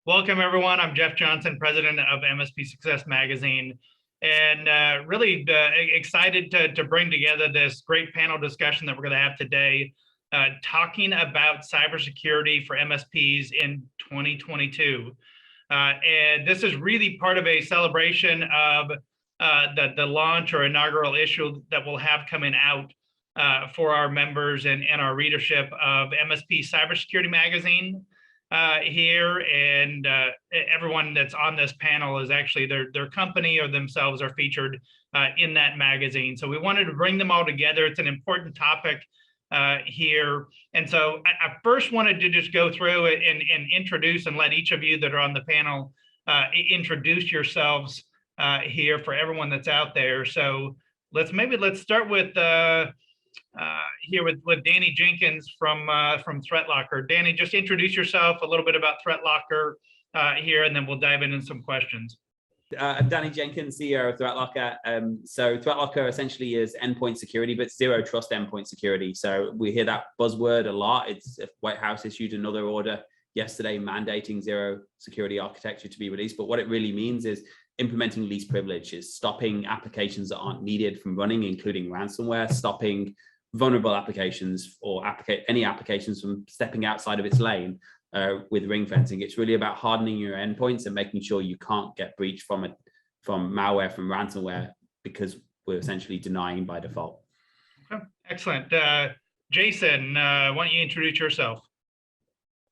Welcome, everyone. I'm Jeff Johnson, president of MSP Success Magazine, and really excited to bring together this great panel discussion that we're going to have today, talking about cybersecurity for MSPs in 2022. And this is really part of a celebration of the launch or inaugural issue that we'll have coming out for our members and our readership of MSP Cybersecurity Magazine. Here, and everyone that's on this panel is actually their company or themselves are featured in that magazine. So we wanted to bring them all together. It's an important topic here. And so I first wanted to just go through it and introduce and let each of you that are on the panel introduce yourselves here for everyone that's out there. So let's start with here with Danny Jenkins from ThreatLocker. Danny, just introduce yourself, a little bit about ThreatLocker here, and then we'll dive into some questions. I'm Danny Jenkins, CEO of ThreatLocker. So ThreatLocker essentially is endpoint security, but zero trust endpoint security. So we hear that buzzword a lot. It's White House issued another order yesterday mandating zero security architecture to be released. But what it really means is implementing least privilege, is stopping applications that aren't needed from running, including ransomware, stopping vulnerable applications or any applications from stepping outside of its lane with ring fencing. It's really about hardening your endpoints and making sure you can't get breached from malware, from ransomware, because we're essentially denying by default. Okay, excellent. Jason, why don't you introduce yourself?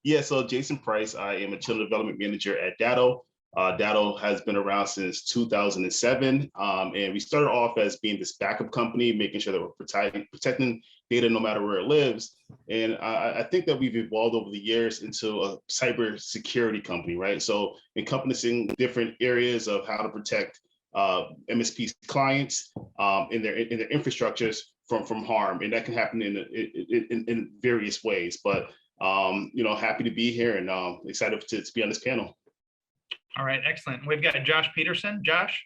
Yeah, so Jason Price, I am a channel development manager at datto. Datto has been around since 2007, and we started off as being this backup company, making sure that we're protecting data no matter where it lives. And I think that we've evolved over the years into a cyber security company, right? So encompassing different areas of how to protect MSP clients in their infrastructures from harm, and that can happen in various ways. But happy to be here and excited to be on this panel. All right, excellent. We've got Josh Peterson. Josh?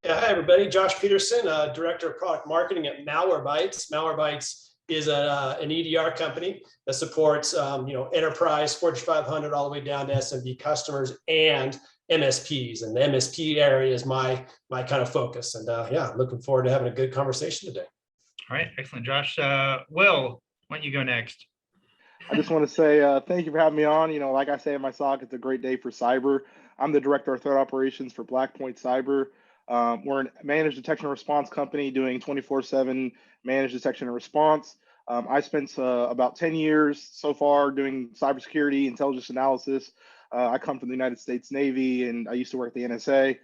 Yeah, hi, everybody. Josh Peterson, Director of Product Marketing at Malwarebytes. Malwarebytes is an EDR company that supports enterprise, Fortune 500, all the way down to SMB customers and MSPs. And the MSP area is my kind of focus. And yeah, looking forward to having a good conversation today. All right, excellent, Josh. Will, why don't you go next? I just want to say thank you for having me on. Like I say in my SOC, it's a great day for cyber. I'm the director of threat operations for Blackpoint Cyber. We're a managed detection and response company doing 24/7 managed detection and response. I spent about 10 years so far doing cybersecurity intelligence analysis. I come from the United States Navy, and I used to work at the NSA.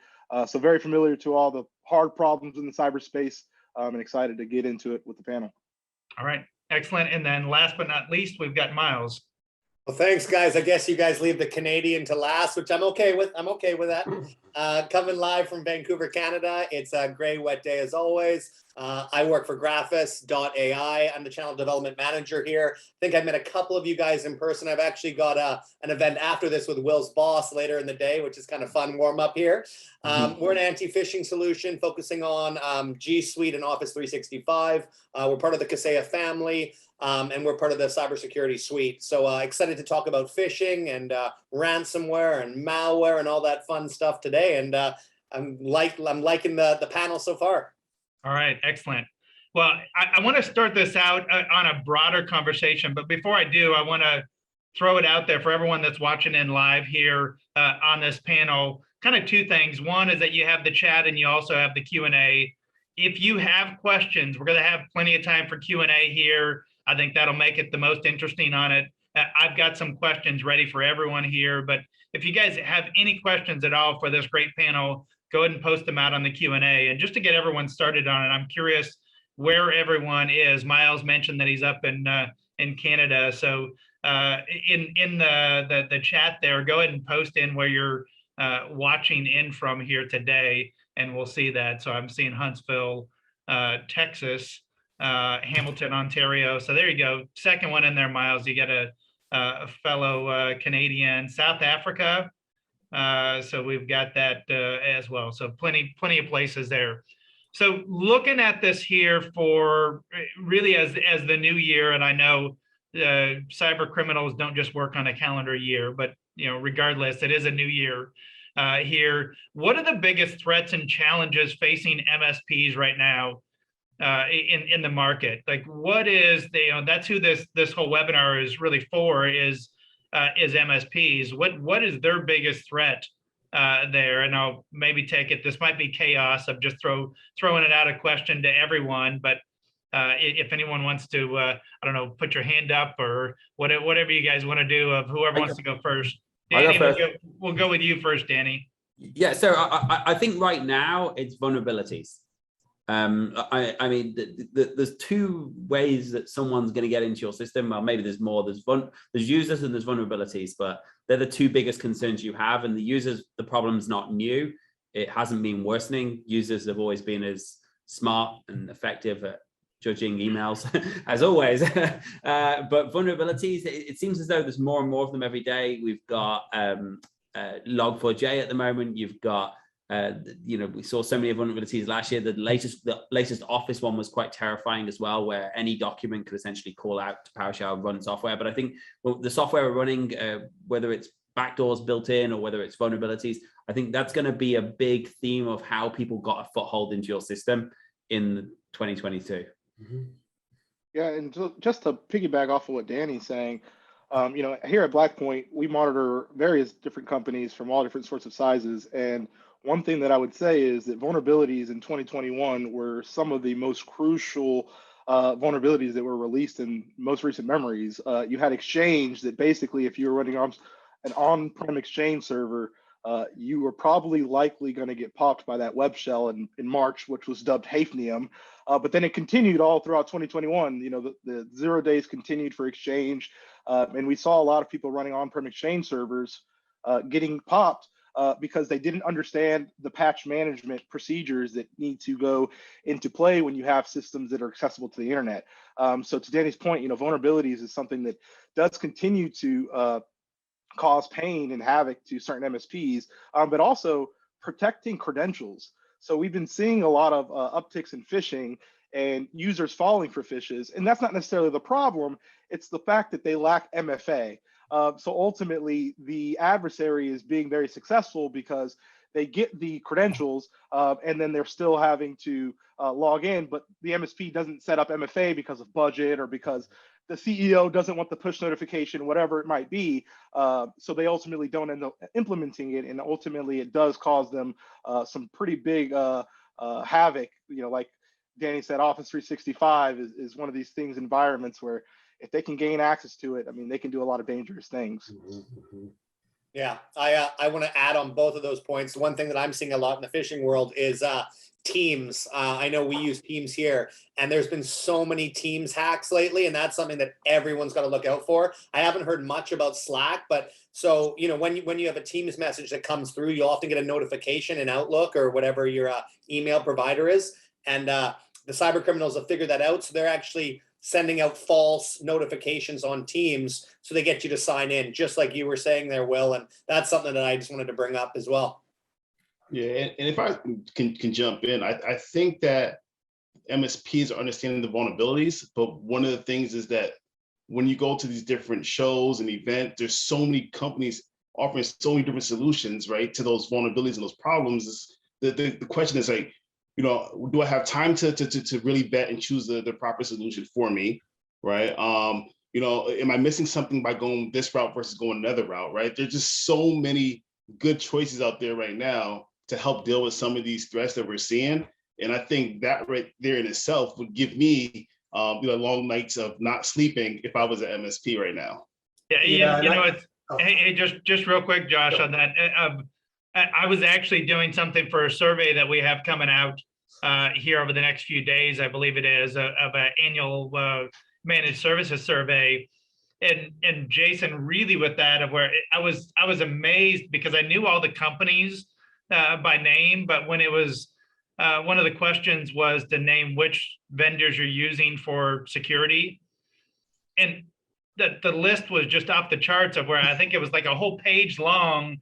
So very familiar to all the hard problems in the cyberspace, and excited to get into it with the panel. All right, excellent. And then last but not least, we've got Miles. Well, thanks, guys. I guess you guys leave the Canadian to last, which I'm okay with. I'm okay with that. Coming live from Vancouver, Canada. It's a gray, wet day as always. I work for Graphis.ai. I'm the channel development manager here. I think I met a couple of you guys in person. I've actually got an event after this with Will's boss later in the day, which is kind of fun warm up here. We're an anti-phishing solution focusing on G Suite and Office 365. We're part of the Kaseya family. And we're part of the cybersecurity suite. So excited to talk about phishing and ransomware and malware and all that fun stuff today. And I'm liking the panel so far. All right, excellent. Well, I want to start this out on a broader conversation, but before I do, I want to throw it out there for everyone that's watching in live here on this panel. Kind of two things. One is that you have the chat and you also have the Q&A. If you have questions, we're going to have plenty of time for Q&A here. I think that'll make it the most interesting on it. I've got some questions ready for everyone here, but if you guys have any questions at all for this great panel, go ahead and post them out on the Q&A. And just to get everyone started on it, I'm curious where everyone is. Miles mentioned that he's up in Canada. So in the chat there, go ahead and post in where you're watching in from here today, and we'll see that. So I'm seeing Huntsville, Texas, Hamilton, Ontario. So there you go. Second one in there, Miles. You got a fellow Canadian, South Africa. So we've got that as well. So plenty of places there. So looking at this here for really as the new year, and I know cyber criminals don't just work on a calendar year, but regardless, it is a new year here. What are the biggest threats and challenges facing MSPs right now in the market? Like, what is that's who this whole webinar is really for, is MSPs. What is their biggest threat there? And I'll maybe take it, this might be chaos of just throwing it out a question to everyone, but if anyone wants to, I don't know, put your hand up or whatever you guys want to do, of whoever wants to go first. Danny, we'll go with you first, Danny. Yeah, so I think right now it's vulnerabilities. I mean, there's two ways that someone's going to get into your system. Well, maybe there's more. There's users and there's vulnerabilities, but they're the two biggest concerns you have. And the users, the problem's not new. It hasn't been worsening. Users have always been as smart and effective at judging emails as always. But vulnerabilities, it seems as though there's more and more of them every day. We've got Log4j at the moment. You've got we saw so many vulnerabilities last year. The latest Office one was quite terrifying as well, where any document could essentially call out to PowerShell and run software. But I think the software we're running, whether it's backdoors built in or whether it's vulnerabilities, I think that's going to be a big theme of how people got a foothold into your system in 2022. Yeah, and just to piggyback off of what Danny's saying, here at Blackpoint, we monitor various different companies from all different sorts of sizes. And one thing that I would say is that vulnerabilities in 2021 were some of the most crucial vulnerabilities that were released in most recent memories. You had Exchange that basically, if you were running on an on-prem Exchange server, you were probably likely going to get popped by that web shell in March, which was dubbed Hafnium. But then it continued all throughout 2021. The 0 days continued for Exchange. And we saw a lot of people running on-prem Exchange servers getting popped because they didn't understand the patch management procedures that need to go into play when you have systems that are accessible to the internet. So to Danny's point, vulnerabilities is something that does continue to cause pain and havoc to certain MSPs, but also protecting credentials. So we've been seeing a lot of upticks in phishing and users falling for phishes, and that's not necessarily the problem. It's the fact that they lack MFA. So ultimately, the adversary is being very successful because they get the credentials and then they're still having to log in, but the MSP doesn't set up MFA because of budget or because the CEO doesn't want the push notification, whatever it might be. So they ultimately don't end up implementing it, and ultimately it does cause them some pretty big havoc. Like Danny said, Office 365 is one of these things, environments where if they can gain access to it, I mean, they can do a lot of dangerous things. Yeah, I want to add on both of those points. One thing that I'm seeing a lot in the phishing world is Teams. I know we use Teams here, and there's been so many Teams hacks lately, and that's something that everyone's got to look out for. I haven't heard much about Slack, but so when you have a Teams message that comes through, you'll often get a notification in Outlook or whatever your email provider is, and the cyber criminals have figured that out, so they're actually sending out false notifications on Teams so they get you to sign in, just like you were saying there, Will, and that's something that I just wanted to bring up as well. Yeah, and if I can jump in, I think that MSPs are understanding the vulnerabilities, but one of the things is that when you go to these different shows and events, there's so many companies offering so many different solutions, right, to those vulnerabilities and those problems. The question is like, do I have time to really vet and choose the proper solution for me, right? Am I missing something by going this route versus going another route, right? There's just so many good choices out there right now to help deal with some of these threats that we're seeing. And I think that right there in itself would give me long nights of not sleeping if I was an MSP right now. Hey, just real quick, Josh, on that. I was actually doing something for a survey that we have coming out here over the next few days, I believe it is, of an annual managed services survey. And Jason, really with that, of where I was amazed because I knew all the companies by name, but when it was one of the questions was to name which vendors you're using for security, and the list was just off the charts of where I think it was like a whole page long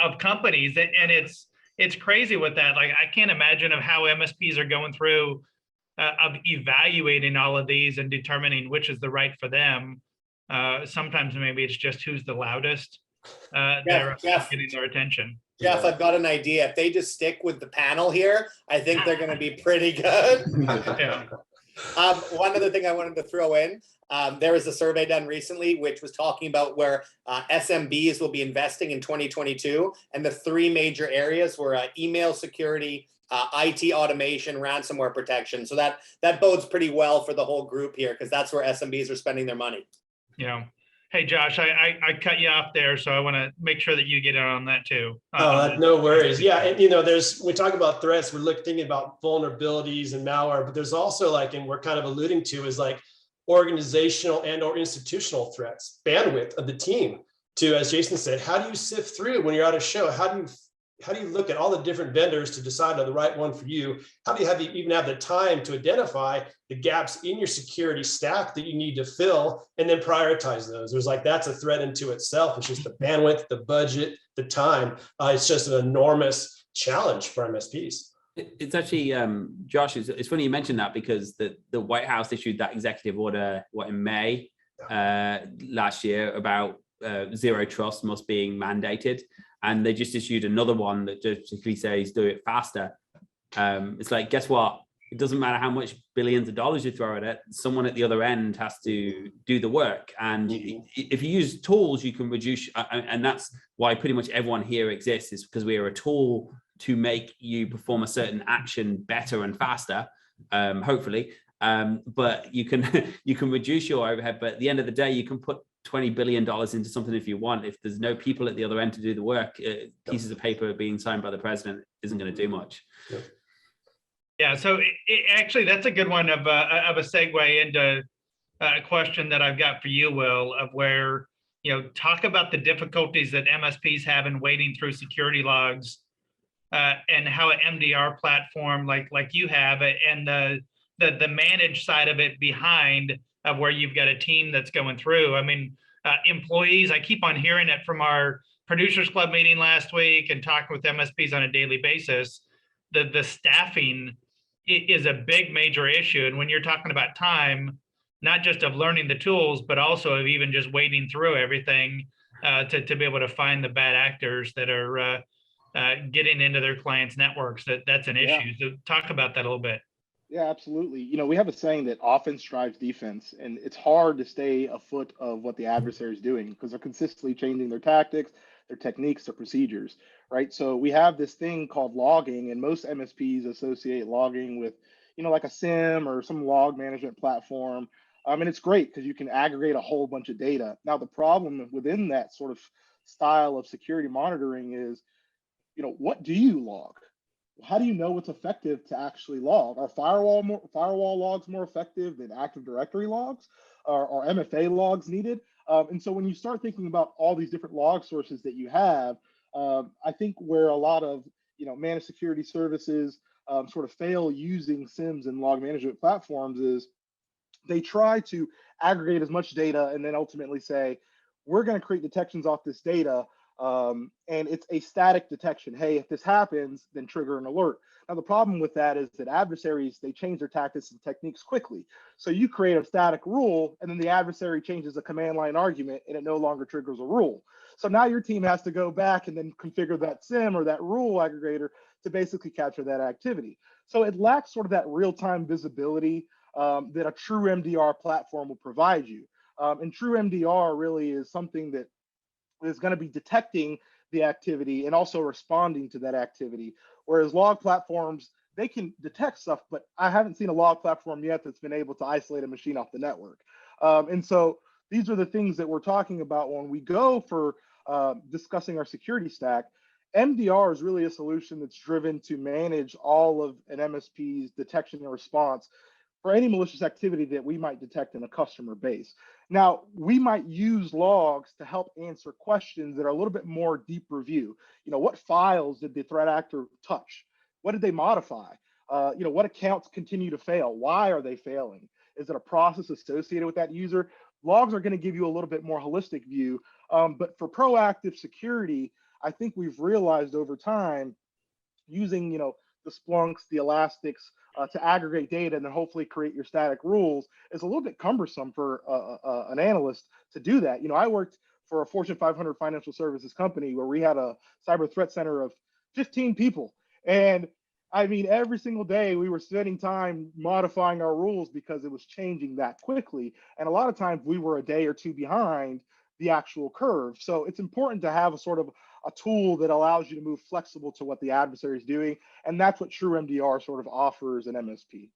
of companies, and it's crazy with that. Like, I can't imagine of how MSPs are going through of evaluating all of these and determining which is the right for them. Sometimes maybe it's just who's the loudest. that are getting their attention. Jeff, I've got an idea. If they just stick with the panel here, I think they're going to be pretty good. Yeah. One other thing I wanted to throw in, there was a survey done recently which was talking about where SMBs will be investing in 2022, and the three major areas were email security, IT automation, ransomware protection. So that bodes pretty well for the whole group here, because that's where SMBs are spending their money. Yeah. Hey, Josh, I cut you off there, so I want to make sure that you get in on that too. No worries. Yeah, and we talk about threats, we're thinking about vulnerabilities and malware, but there's also and we're kind of alluding to is organizational and or institutional threats, bandwidth of the team. To, as Jason said, how do you sift through when you're at a show? How do you look at all the different vendors to decide on the right one for you? How do you even have the time to identify the gaps in your security stack that you need to fill and then prioritize those? There's that's a threat into itself. It's just the bandwidth, the budget, the time. It's just an enormous challenge for MSPs. It's actually, Josh, it's funny you mentioned that, because the White House issued that executive order, in May last year, about zero trust must being mandated. And they just issued another one that just basically says do it faster. It's guess what? It doesn't matter how much billions of dollars you throw at it, someone at the other end has to do the work. And if you use tools, you can reduce, and that's why pretty much everyone here exists, is because we are a tool to make you perform a certain action better and faster, hopefully. But you can reduce your overhead, but at the end of the day, you can put $20 billion into something if you want. If there's no people at the other end to do the work, pieces of paper being signed by the president isn't going to do much. Yeah, so actually, that's a good one of a segue into a question that I've got for you, Will, of where, talk about the difficulties that MSPs have in wading through security logs, and how an MDR platform like you have, and the managed side of it behind, of where you've got a team that's going through. I mean, employees, I keep on hearing it from our producers club meeting last week and talking with MSPs on a daily basis. The staffing is a big major issue. And when you're talking about time, not just of learning the tools, but also of even just wading through everything to be able to find the bad actors that are getting into their clients' networks, that's an issue. So talk about that a little bit. Yeah, absolutely. We have a saying that offense drives defense, and it's hard to stay afoot of what the adversary is doing because they're consistently changing their tactics, their techniques, their procedures, right? So we have this thing called logging, and most MSPs associate logging with, like a SIM or some log management platform. And it's great because you can aggregate a whole bunch of data. Now, the problem within that sort of style of security monitoring is, what do you log? How do you know what's effective to actually log? Are firewall logs more effective than Active Directory logs? Are MFA logs needed? And so when you start thinking about all these different log sources that you have, I think where a lot of managed security services sort of fail using SIMs and log management platforms is they try to aggregate as much data and then ultimately say, we're going to create detections off this data. And it's a static detection. Hey, if this happens, then trigger an alert. Now, the problem with that is that adversaries, they change their tactics and techniques quickly. So you create a static rule, and then the adversary changes a command line argument, and it no longer triggers a rule. So now your team has to go back and then configure that SIM or that rule aggregator to basically capture that activity. So it lacks sort of that real-time visibility that a true MDR platform will provide you. And true MDR really is something that is going to be detecting the activity and also responding to that activity. Whereas log platforms, they can detect stuff, but I haven't seen a log platform yet that's been able to isolate a machine off the network. And so these are the things that we're talking about when we go for discussing our security stack. MDR is really a solution that's driven to manage all of an MSP's detection and response for any malicious activity that we might detect in a customer base. Now, we might use logs to help answer questions that are a little bit more deep review. What files did the threat actor touch? What did they modify? What accounts continue to fail? Why are they failing? Is it a process associated with that user? Logs are going to give you a little bit more holistic view. But for proactive security, I think we've realized over time using, the Splunks, the Elastics, to aggregate data and then hopefully create your static rules is a little bit cumbersome for an analyst to do that. I worked for a Fortune 500 financial services company where we had a cyber threat center of 15 people. And I mean, every single day we were spending time modifying our rules because it was changing that quickly. And a lot of times we were a day or two behind the actual curve. So it's important to have a sort of a tool that allows you to move flexible to what the adversary is doing. And that's what true MDR sort of offers an MSP.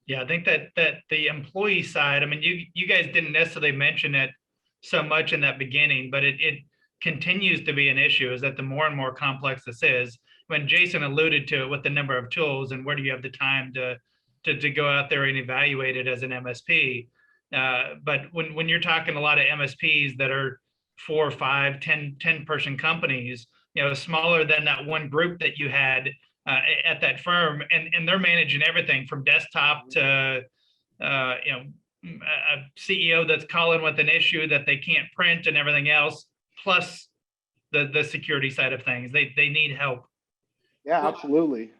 Yeah, I think that the employee side, I mean, you guys didn't necessarily mention it so much in that beginning, but it continues to be an issue, is that the more and more complex this is, when Jason alluded to it with the number of tools and where do you have the time to go out there and evaluate it as an MSP. But when you're talking a lot of MSPs that are 4, 5, 10 person companies, smaller than that one group that you had at that firm, and they're managing everything from desktop to a CEO that's calling with an issue that they can't print and everything else, plus the security side of things. They need help. Yeah, absolutely.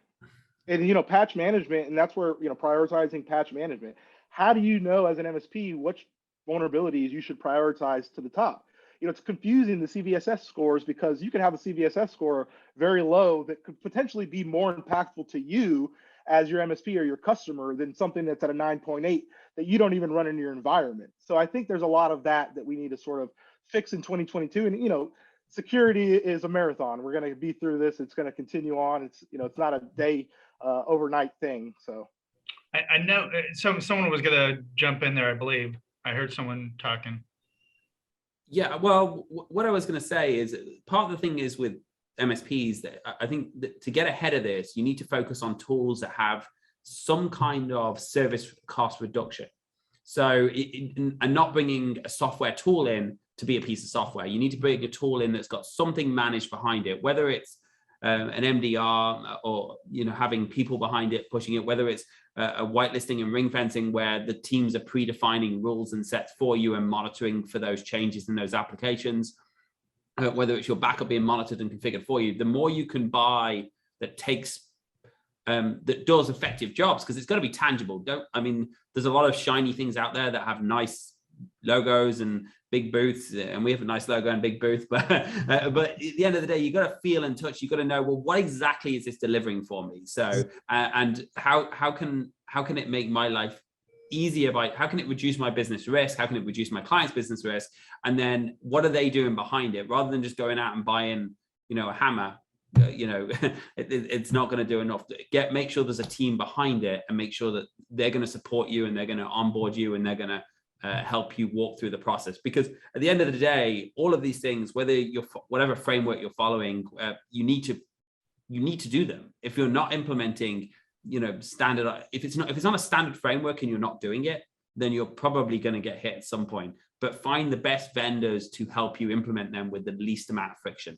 And patch management, and that's where prioritizing patch management. How do you know as an MSP which vulnerabilities you should prioritize to the top? It's confusing, the CVSS scores, because you can have a CVSS score very low that could potentially be more impactful to you as your MSP or your customer than something that's at a 9.8 that you don't even run in your environment. So I think there's a lot of that we need to sort of fix in 2022. And security is a marathon. We're going to be through this. It's going to continue on. It's it's not a day overnight thing. So I know someone was going to jump in there. I believe I heard someone talking. Yeah, well, what I was going to say is part of the thing is with MSPs that I think that to get ahead of this, you need to focus on tools that have some kind of service cost reduction. So, and not bringing a software tool in to be a piece of software. You need to bring a tool in that's got something managed behind it, whether it's an MDR or having people behind it pushing it, whether it's a whitelisting and ring fencing where the teams are predefining rules and sets for you and monitoring for those changes in those applications, whether it's your backup being monitored and configured for you. The more you can buy that takes that does effective jobs, because it's got to be tangible. There's a lot of shiny things out there that have nice logos and big booths, and we have a nice logo and big booth, but at the end of the day, you got to feel and touch. You got to know, well, what exactly is this delivering for me? So and how can it make my life easier? How can it reduce my business risk? How can it reduce my client's business risk? And then what are they doing behind it, rather than just going out and buying a hammer? It's not going to do enough. Make sure there's a team behind it, and make sure that they're going to support you and they're going to onboard you and they're going to help you walk through the process. Because at the end of the day, all of these things, whether you're whatever framework you're following, you need to do them. If you're not implementing standard, if it's not a standard framework and you're not doing it, then you're probably going to get hit at some point. But find the best vendors to help you implement them with the least amount of friction.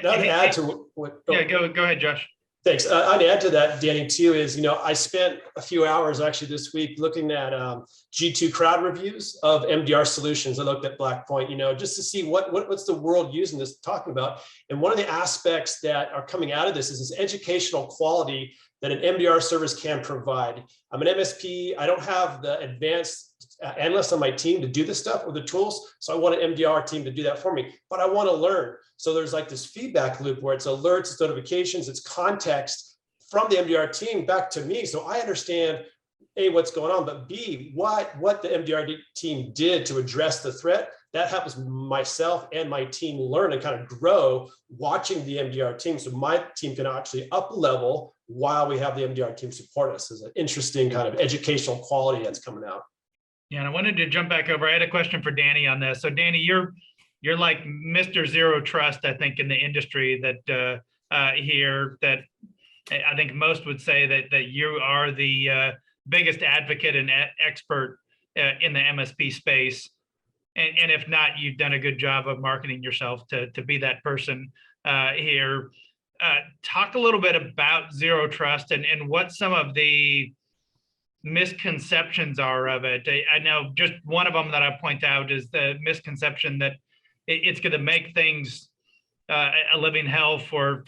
Now to add to what go ahead, Josh. Thanks. I'd add to that, Danny, too, is, I spent a few hours actually this week looking at G2 crowd reviews of MDR solutions. I looked at Blackpoint, just to see what's the world using this, talking about. And one of the aspects that are coming out of this is this educational quality that an MDR service can provide. I'm an MSP. I don't have the advanced analysts on my team to do this stuff or the tools. So I want an MDR team to do that for me, but I want to learn. So there's like this feedback loop where it's alerts, it's notifications, it's context from the MDR team back to me. So I understand A, what's going on, but B, what the MDR team did to address the threat. That helps myself and my team learn and kind of grow watching the MDR team. So my team can actually up level while we have the MDR team support us. Is an interesting kind of educational quality that's coming out. Yeah, and I wanted to jump back over. I had a question for Danny on this. So Danny, you're like Mr. Zero Trust, I think, in the industry that here, that I think most would say that you are the biggest advocate and expert in the MSP space. And if not, you've done a good job of marketing yourself to be that person here. Talk a little bit about Zero Trust and what some of the misconceptions are of it. I know just one of them that I point out is the misconception that it's going to make things a living hell for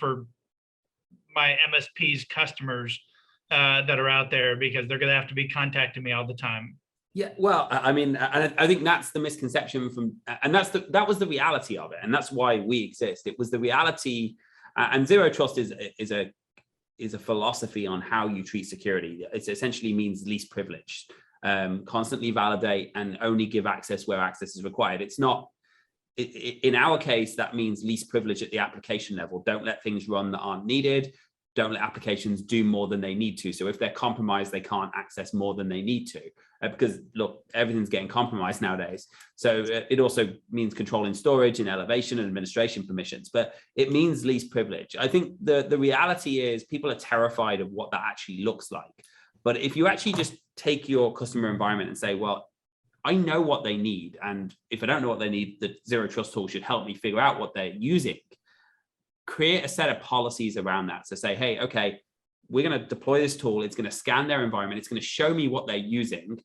my MSP's customers that are out there, because they're going to have to be contacting me all the time. Yeah, well, I mean, I think that's the misconception from, and that was the reality of it, and that's why we exist. It was the reality, and zero trust is a philosophy on how you treat security. It essentially means least privilege, constantly validate, and only give access where access is required. It's not. In our case, that means least privilege at the application level. Don't let things run that aren't needed. Don't let applications do more than they need to. So if they're compromised, they can't access more than they need to, because look, everything's getting compromised nowadays. So it also means controlling storage and elevation and administration permissions, but it means least privilege. I think the reality is people are terrified of what that actually looks like. But if you actually just take your customer environment and say, well, I know what they need, and if I don't know what they need, the zero trust tool should help me figure out what they're using. Create a set of policies around that. So say, hey, okay, we're going to deploy this tool. It's going to scan their environment. It's going to show me what they're using.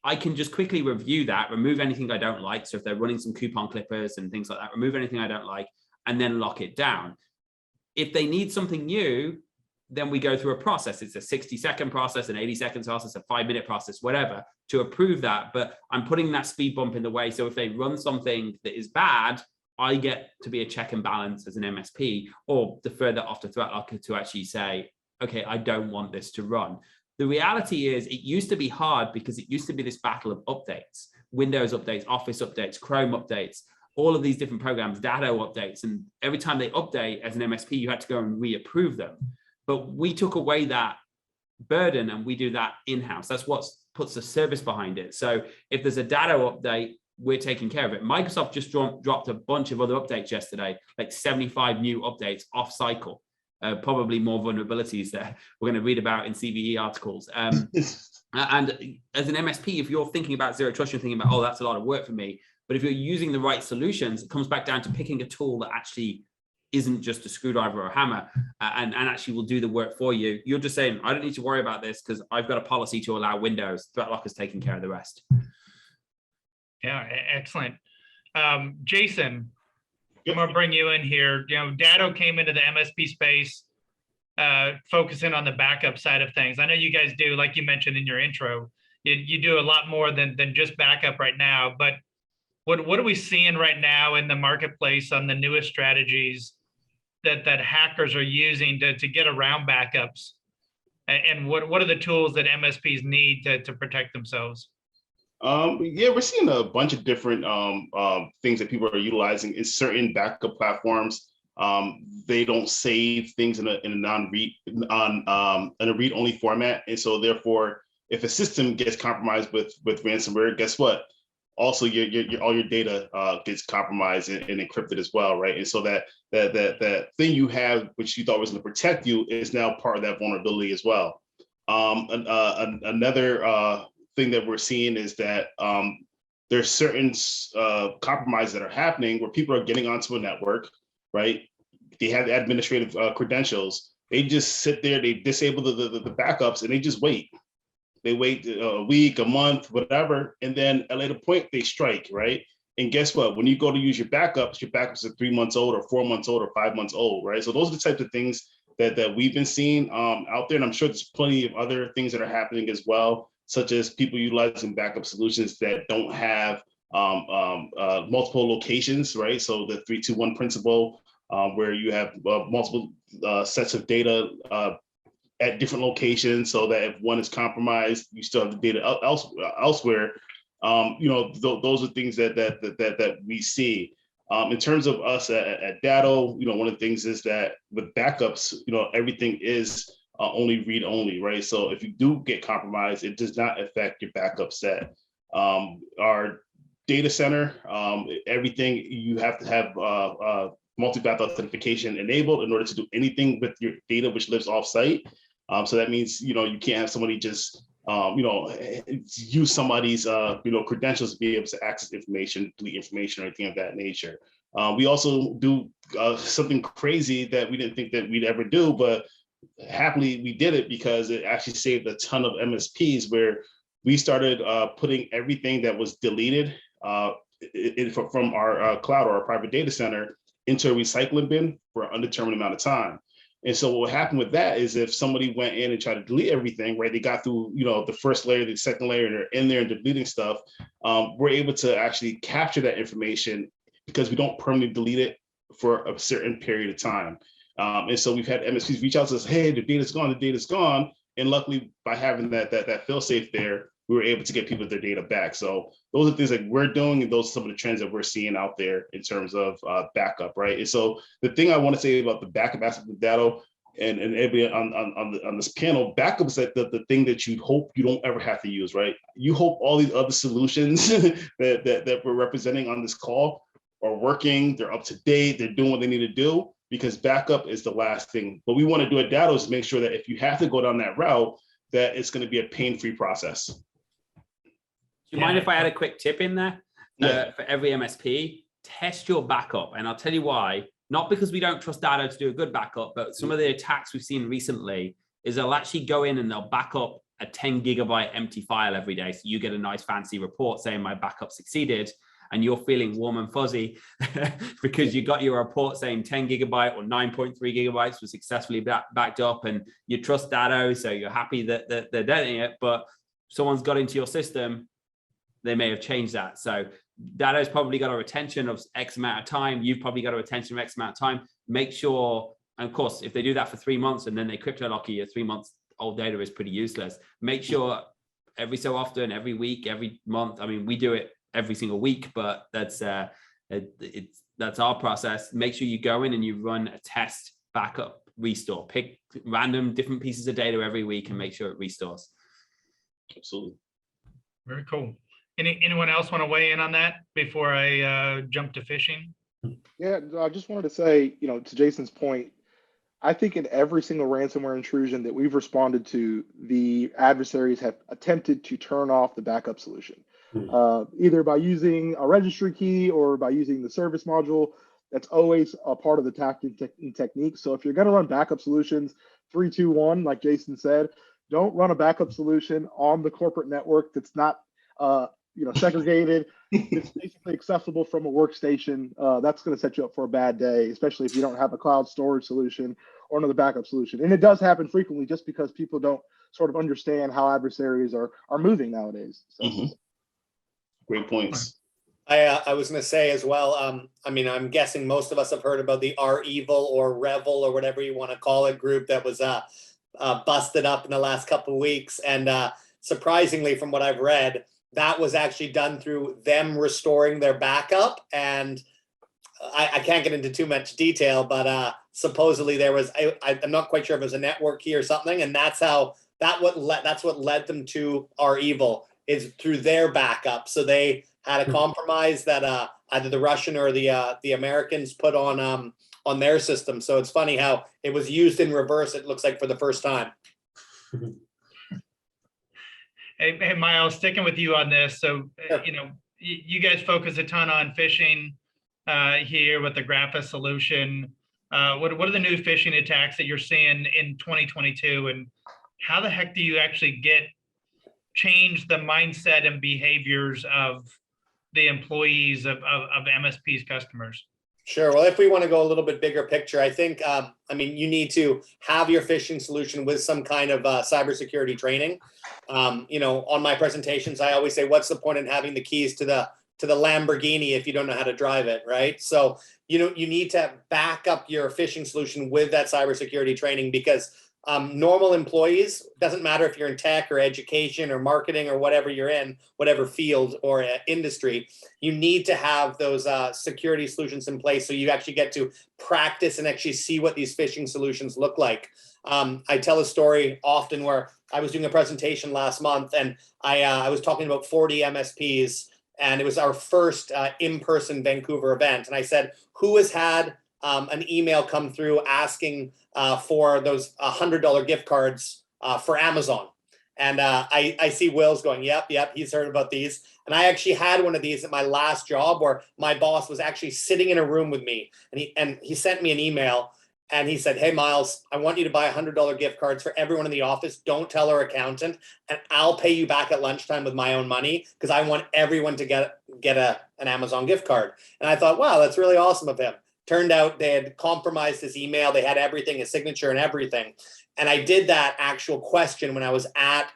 I can just quickly review that, remove anything I don't like. So if they're running some coupon clippers and things like that, remove anything I don't like, and then lock it down. If they need something new, then we go through a process. It's a 60-second process, an 80-second process, a 5-minute process, whatever, to approve that. But I'm putting that speed bump in the way. So if they run something that is bad, I get to be a check and balance as an MSP, or defer that off to ThreatLocker to actually say, okay, I don't want this to run. The reality is it used to be hard because it used to be this battle of updates, Windows updates, Office updates, Chrome updates, all of these different programs, datto updates. And every time they update as an MSP, you had to go and reapprove them. But we took away that burden and we do that in-house. That's what puts the service behind it. So if there's a datto update, we're taking care of it. Microsoft just dropped a bunch of other updates yesterday, like 75 new updates off cycle, probably more vulnerabilities that we're going to read about in CVE articles. And as an MSP, if you're thinking about zero trust, you're thinking about, oh, that's a lot of work for me. But if you're using the right solutions, it comes back down to picking a tool that actually isn't just a screwdriver or a hammer and actually will do the work for you. You're just saying, I don't need to worry about this because I've got a policy to allow Windows. ThreatLocker's taking care of the rest. Yeah, excellent. Jason, I'm going to bring you in here. You know, Datto came into the MSP space, focusing on the backup side of things. I know you guys do, like you mentioned in your intro, you do a lot more than just backup right now. But what are we seeing right now in the marketplace on the newest strategies that hackers are using to get around backups? And what are the tools that MSPs need to protect themselves? Yeah, we're seeing a bunch of different things that people are utilizing in certain backup platforms. They don't save things in a non-read in a read-only format, and so therefore, if a system gets compromised with ransomware, guess what? Also, all your data gets compromised and encrypted as well, right? And so that thing you have, which you thought was going to protect you, is now part of that vulnerability as well. Another thing that we're seeing is that there's certain compromises that are happening where people are getting onto a network, right? They have the administrative credentials. They just sit there, they disable the backups, and they just wait. They wait a week, a month, whatever, and then at a later point they strike, right? And guess what? When you go to use your backups are 3 months old or 4 months old or 5 months old, right? So those are the types of things that we've been seeing out there, and I'm sure there's plenty of other things that are happening as well, such as people utilizing backup solutions that don't have multiple locations, right? So the 3-2-1 principle, where you have multiple sets of data at different locations, so that if one is compromised, you still have the data elsewhere. Those are things that we see. In terms of us at Datto, one of the things is that with backups, everything is only read only, right? So if you do get compromised, it does not affect your backup set. Our data center, everything, you have to have multi-path authentication enabled in order to do anything with your data which lives off-site. So that means, you can't have somebody just, use somebody's, credentials to be able to access information, delete information, or anything of that nature. We also do something crazy that we didn't think that we'd ever do, but happily we did it because it actually saved a ton of MSPs, where we started putting everything that was deleted from our cloud or our private data center into a recycling bin for an undetermined amount of time. And so what happened with that is if somebody went in and tried to delete everything, right, they got through, the first layer, the second layer, and they're in there and deleting stuff, we're able to actually capture that information because we don't permanently delete it for a certain period of time. And so we've had MSPs reach out to us, hey, the data's gone. And luckily, by having that fail safe there, we were able to get people their data back. So those are things that we're doing, and those are some of the trends that we're seeing out there in terms of backup, right? And so the thing I want to say about the backup aspect of datto and everybody on this panel, backup is like the thing that you hope you don't ever have to use, right? You hope all these other solutions that we're representing on this call are working, they're up to date, they're doing what they need to do, because backup is the last thing. What we want to do at datto is make sure that if you have to go down that route, that it's going to be a pain-free process. Do you mind if I add a quick tip in there? Yeah. For every MSP, test your backup. And I'll tell you why. Not because we don't trust datto to do a good backup, but some of the attacks we've seen recently is they'll actually go in and they'll back up a 10 gigabyte empty file every day. So you get a nice fancy report saying my backup succeeded, and you're feeling warm and fuzzy because you got your report saying 10 gigabyte or 9.3 gigabytes was successfully backed up, and you trust datto, so you're happy that they're doing it, but someone's got into your system, they may have changed that. So datto's probably got a retention of X amount of time. You've probably got a retention of X amount of time. Make sure, and of course, if they do that for 3 months and then they crypto lock you, your 3 months old data is pretty useless. Make sure every so often, every week, every month. I mean, we do it every single week, but that's our process. Make sure you go in and you run a test, backup, restore. Pick random different pieces of data every week and make sure it restores. Absolutely. Very cool. Anyone else want to weigh in on that before I jump to phishing? Yeah, I just wanted to say, to Jason's point, I think in every single ransomware intrusion that we've responded to, the adversaries have attempted to turn off the backup solution, either by using a registry key or by using the service module. That's always a part of the tactic and technique. So if you're going to run backup solutions, 3, 2, 1, like Jason said, don't run a backup solution on the corporate network that's not segregated. It's basically accessible from a workstation. That's going to set you up for a bad day, especially if you don't have a cloud storage solution or another backup solution. And it does happen frequently just because people don't sort of understand how adversaries are moving nowadays. So. Great points. I was going to say as well, I'm guessing most of us have heard about the R-Evil or Revel or whatever you want to call it group that was busted up in the last couple of weeks. And surprisingly, from what I've read, that was actually done through them restoring their backup. And I can't get into too much detail, but supposedly there was, I'm not quite sure if it was a network key or something. And that's what led them to R-Evil, is through their backup. So they had a compromise that either the Russian or the Americans put on their system. So it's funny how it was used in reverse, it looks like, for the first time. Hey, Miles, sticking with you on this. So, you guys focus a ton on phishing here with the Grapha solution. What are the new phishing attacks that you're seeing in 2022? And how the heck do you actually change the mindset and behaviors of the employees of MSP's customers? Sure. Well, if we want to go a little bit bigger picture, I think, you need to have your phishing solution with some kind of cybersecurity training. On my presentations, I always say, what's the point in having the keys to the Lamborghini if you don't know how to drive it, right? So, you need to back up your phishing solution with that cybersecurity training, because normal employees, doesn't matter if you're in tech or education or marketing or whatever you're in, whatever field or industry, you need to have those security solutions in place so you actually get to practice and actually see what these phishing solutions look like. I tell a story often where I was doing a presentation last month, and I was talking about 40 MSPs, and it was our first in-person Vancouver event. And I said, who has had an email come through asking for those $100 gift cards for Amazon? And I see Will's going, yep, he's heard about these. And I actually had one of these at my last job, where my boss was actually sitting in a room with me, and he sent me an email, and he said, hey, Miles, I want you to buy $100 gift cards for everyone in the office. Don't tell our accountant, and I'll pay you back at lunchtime with my own money, because I want everyone to get an Amazon gift card. And I thought, wow, that's really awesome of him. Turned out they had compromised his email. They had everything, his signature and everything. And I did that actual question when I was at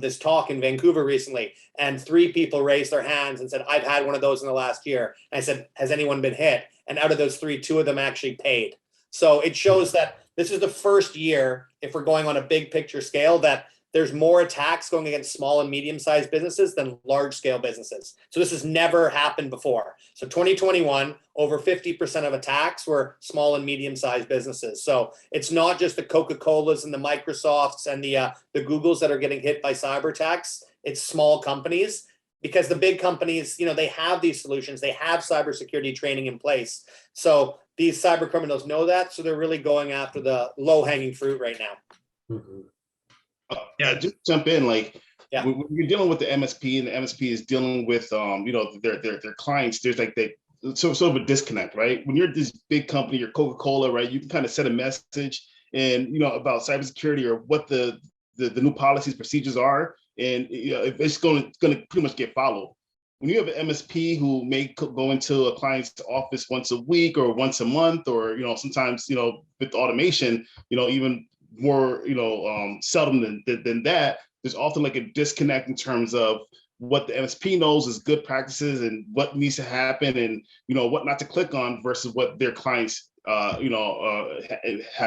this talk in Vancouver recently, and 3 people raised their hands and said, I've had one of those in the last year. And I said, has anyone been hit? And out of those 3, 2 of them actually paid. So it shows that this is the first year, if we're going on a big picture scale, that there's more attacks going against small and medium-sized businesses than large-scale businesses. So this has never happened before. So 2021, over 50% of attacks were small and medium-sized businesses. So it's not just the Coca-Colas and the Microsofts and the Googles that are getting hit by cyber attacks. It's small companies, because the big companies, they have these solutions. They have cybersecurity training in place. So these cyber criminals know that. So they're really going after the low-hanging fruit right now. Mhm. Yeah, just jump in. Like, Yeah. when you're dealing with the MSP, and the MSP is dealing with their clients, there's like sort of a disconnect, right? When you're this big company, you're Coca-Cola, right? You can kind of set a message and about cybersecurity or what the new policies, procedures are, and if it's going to pretty much get followed. When you have an MSP who may go into a client's office once a week or once a month, or sometimes with automation, even more seldom than that, there's often like a disconnect in terms of what the MSP knows is good practices and what needs to happen, and what not to click on versus what their clients have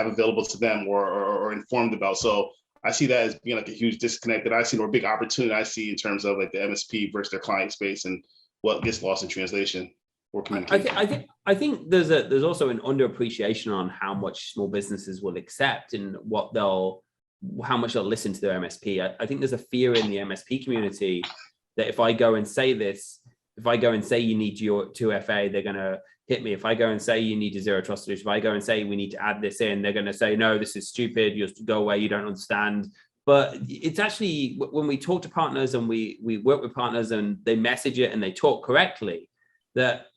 available to them or informed about. So I see that as being like a huge disconnect that I see, or a big opportunity I see in terms of like the MSP versus their client space and what gets lost in translation or communication. I think there's also an underappreciation on how much small businesses will accept and how much they'll listen to their MSP. I think there's a fear in the MSP community that if I go and say this, if I go and say you need your 2FA, they're going to hit me. If I go and say you need a zero trust solution, if I go and say we need to add this in, they're going to say, no, this is stupid. You just go away. You don't understand. But it's actually, when we talk to partners and we work with partners and they message it and they talk correctly, that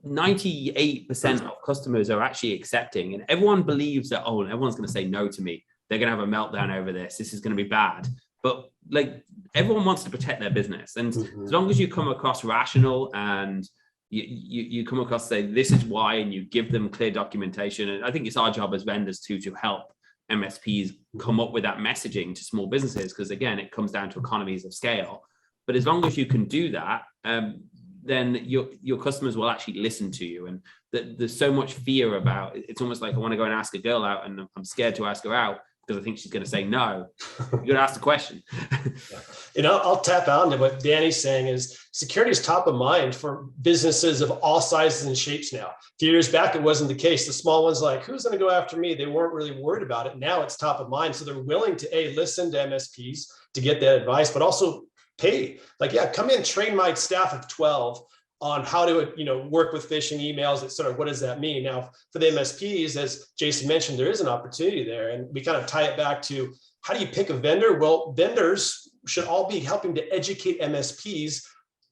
98% of customers are actually accepting, and everyone believes that, oh, everyone's going to say no to me. They're going to have a meltdown over this. This is going to be bad. But like, everyone wants to protect their business. And as long as you come across rational and you come across, say, this is why, and you give them clear documentation. And I think it's our job as vendors to help MSPs come up with that messaging to small businesses, because again, it comes down to economies of scale. But as long as you can do that, then your customers will actually listen to you. And there's so much fear about it. It's almost like I want to go and ask a girl out and I'm scared to ask her out because I think she's going to say no. You're going to ask the question. I'll tap on to what Danny's saying is security is top of mind for businesses of all sizes and shapes now. A few years back, it wasn't the case. The small ones, like, who's going to go after me? They weren't really worried about it. Now it's top of mind. So they're willing to listen to MSPs to get that advice, but also pay. Like, yeah, come in, train my staff of 12 on how to, work with phishing emails, et cetera. What does that mean? Now, for the MSPs, as Jason mentioned, there is an opportunity there. And we kind of tie it back to, how do you pick a vendor? Well, vendors should all be helping to educate MSPs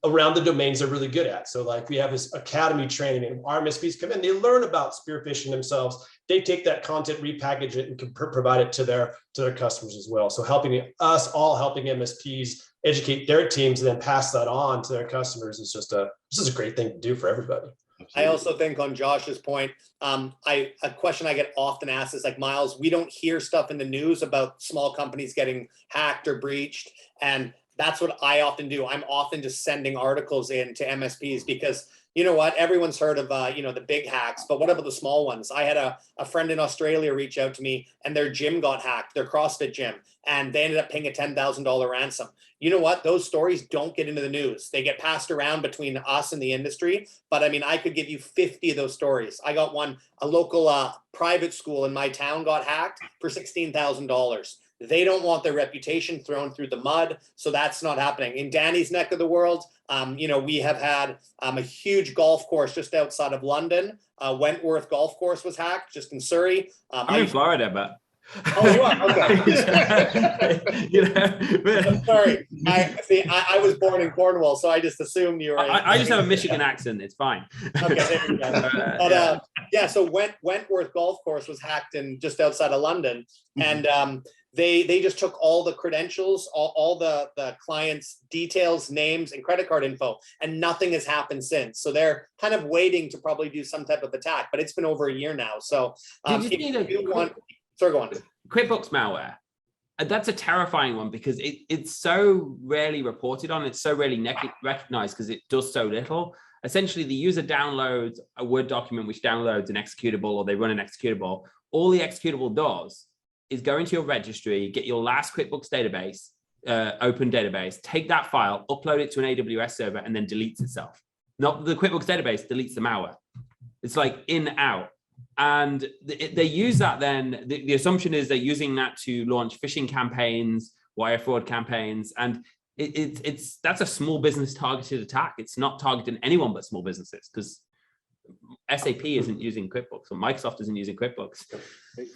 around the domains they're really good at. So like, we have this academy training, and our MSPs come in, they learn about spear phishing themselves. They take that content, repackage it, and can provide it to their customers as well. So helping MSPs educate their teams and then pass that on to their customers is just a great thing to do for everybody. I also think, on Josh's point, a question I get often asked is like, Miles, we don't hear stuff in the news about small companies getting hacked or breached. And that's what I often do. I'm often just sending articles in to MSPs because, you know what, everyone's heard of, the big hacks, but what about the small ones? I had a friend in Australia reach out to me, and their gym got hacked, their CrossFit gym, and they ended up paying a $10,000 ransom. You know what? Those stories don't get into the news. They get passed around between us and the industry. But I mean, I could give you 50 of those stories. I got one, a local private school in my town got hacked for $16,000. They don't want their reputation thrown through the mud. So that's not happening. In Danny's neck of the world, we have had a huge golf course just outside of London. Wentworth Golf Course was hacked just in Surrey. I'm in Florida, but. Oh, you are? Okay. I'm sorry. I was born in Cornwall, so I just assumed you were. I just have a Michigan accent. It's fine. Okay, there you go. Yeah, so Wentworth Golf Course was hacked in just outside of London, and they just took all the credentials, all the clients' details, names, and credit card info, and nothing has happened since. So they're kind of waiting to probably do some type of attack, but it's been over a year now. So Did you see sorry, go on. QuickBooks malware? That's a terrifying one because it's so rarely reported on. It's so rarely recognized because it does so little. Essentially, the user downloads a Word document which downloads an executable, or they run an executable. All the executable does is go into your registry, get your last QuickBooks database, open database, take that file, upload it to an AWS server, and then deletes itself. Not the QuickBooks database deletes the malware. It's like in, out. And they use that then, the assumption is they're using that to launch phishing campaigns, wire fraud campaigns, and that's a small business targeted attack. It's not targeting anyone but small businesses because SAP isn't using QuickBooks or Microsoft isn't using QuickBooks.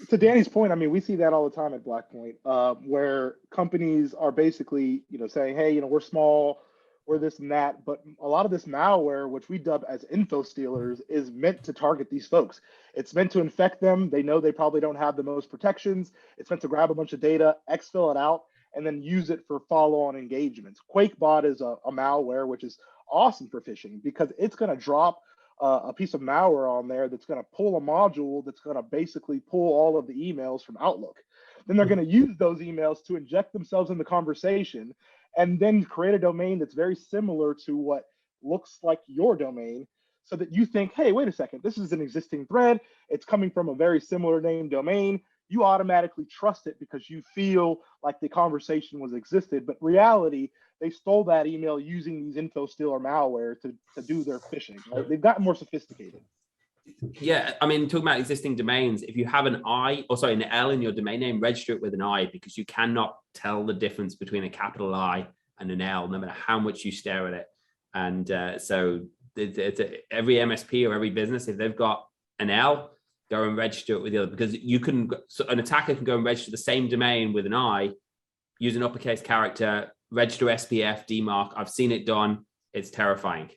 To Danny's point, I mean, we see that all the time at Blackpoint, where companies are basically, saying, hey, we're small, we're this and that, but a lot of this malware, which we dub as info stealers, is meant to target these folks. It's meant to infect them. They know they probably don't have the most protections. It's meant to grab a bunch of data, exfil it out, and then use it for follow-on engagements. QuakeBot is a malware, which is awesome for phishing because it's going to drop a piece of malware on there that's going to pull a module that's going to basically pull all of the emails from Outlook. Then they're going to use those emails to inject themselves in the conversation and then create a domain that's very similar to what looks like your domain so that you think, hey, wait a second, this is an existing thread. It's coming from a very similar name domain. You automatically trust it because you feel like the conversation was existed, but reality, they stole that email using these info stealer malware to do their phishing. Right? They've gotten more sophisticated. Yeah, I mean, talking about existing domains, if you have an an L in your domain name, register it with an I because you cannot tell the difference between a capital I and an L, no matter how much you stare at it. And every MSP or every business, if they've got an L, go and register it with the other, because an attacker can go and register the same domain with an I, use an uppercase character, register SPF, DMARC. I've seen it done. It's terrifying.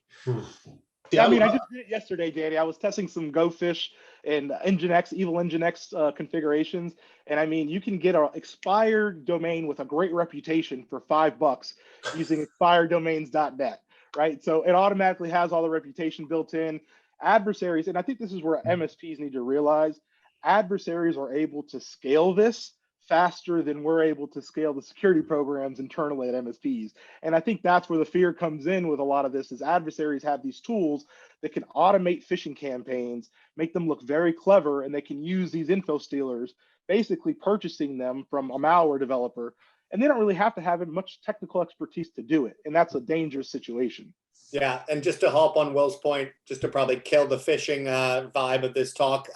Yeah, I mean, I just did it yesterday, Danny. I was testing some GoFish and Nginx, evil Nginx configurations. And I mean, you can get an expired domain with a great reputation for $5 using expireddomains.net, right? So it automatically has all the reputation built in. Adversaries, and I think this is where MSPs need to realize, adversaries are able to scale this faster than we're able to scale the security programs internally at MSPs. And I think that's where the fear comes in with a lot of this, is adversaries have these tools that can automate phishing campaigns, make them look very clever, and they can use these info stealers, basically purchasing them from a malware developer, and they don't really have to have much technical expertise to do it. And that's a dangerous situation. Yeah, and just to hop on Will's point, just to probably kill the phishing vibe of this talk,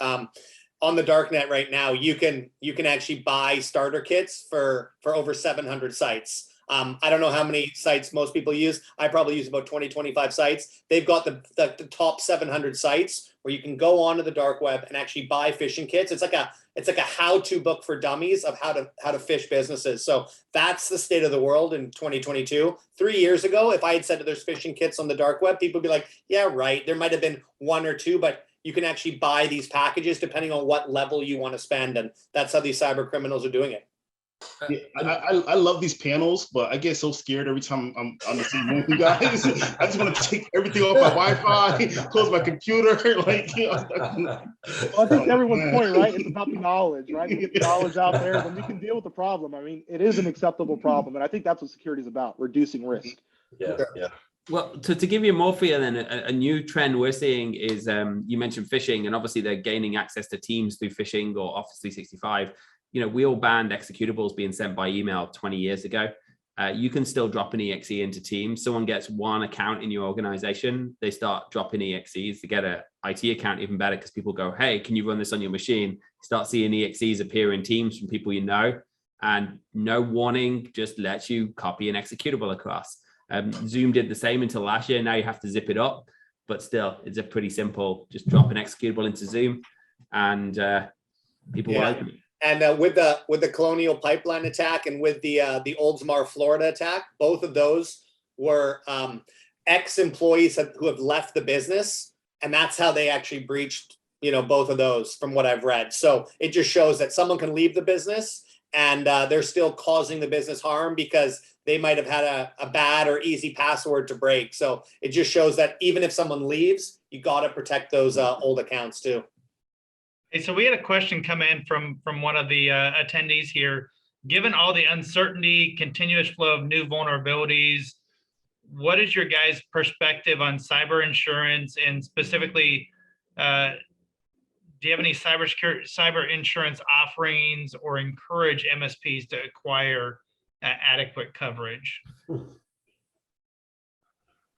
on the darknet right now, you can actually buy starter kits for over 700 sites. I don't know how many sites most people use. I probably use about 20, 25 sites. They've got the top 700 sites where you can go onto the dark web and actually buy phishing kits. It's like a how-to book for dummies of how to phish businesses. So that's the state of the world in 2022. 3 years ago, if I had said that there's phishing kits on the dark web, people would be like, yeah, right. There might have been one or two, but you can actually buy these packages depending on what level you want to spend. And that's how these cyber criminals are doing it. Yeah, I love these panels, but I get so scared every time I'm on the same with you guys. I just want to take everything off my Wi-Fi, close my computer. Well, I think everyone's point, right? It's about the knowledge, right? We get the knowledge out there, then we can deal with the problem. I mean, it is an acceptable problem, and I think that's what security is about: reducing risk. Yeah. Well, to give you more fear, then a new trend we're seeing is you mentioned phishing, and obviously they're gaining access to Teams through phishing or Office 365. We all banned executables being sent by email 20 years ago. You can still drop an EXE into Teams. Someone gets one account in your organization, they start dropping EXEs. To get an IT account, even better, because people go, hey, can you run this on your machine? Start seeing EXEs appear in Teams from people you know, and no warning, just lets you copy an executable across. Zoom did the same until last year. Now you have to zip it up, but still, it's a pretty simple, just drop an executable into Zoom and people will open it. And with the Colonial Pipeline attack and with the Oldsmar, Florida attack, both of those were ex-employees who have left the business, and that's how they actually breached both of those from what I've read. So it just shows that someone can leave the business and they're still causing the business harm because they might have had a bad or easy password to break. So it just shows that even if someone leaves, you got to protect those old accounts too. Hey, so we had a question come in from one of the attendees here. Given all the uncertainty, continuous flow of new vulnerabilities, what is your guys' perspective on cyber insurance, and specifically, do you have any cyber insurance offerings or encourage MSPs to acquire adequate coverage?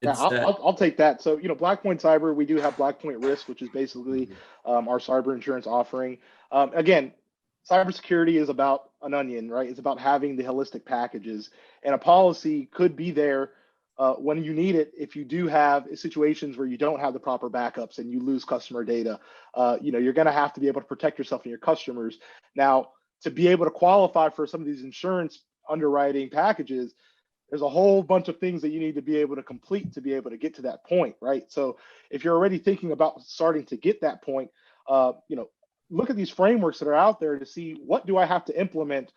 Yeah, I'll take that. So, Blackpoint Cyber, we do have Blackpoint Risk, which is basically our cyber insurance offering. Again, cybersecurity is about an onion, right? It's about having the holistic packages, and a policy could be there when you need it. If you do have situations where you don't have the proper backups and you lose customer data, you're going to have to be able to protect yourself and your customers. Now, to be able to qualify for some of these insurance underwriting packages, there's a whole bunch of things that you need to be able to complete to be able to get to that point, right? So if you're already thinking about starting to get that point, look at these frameworks that are out there to see what do I have to implement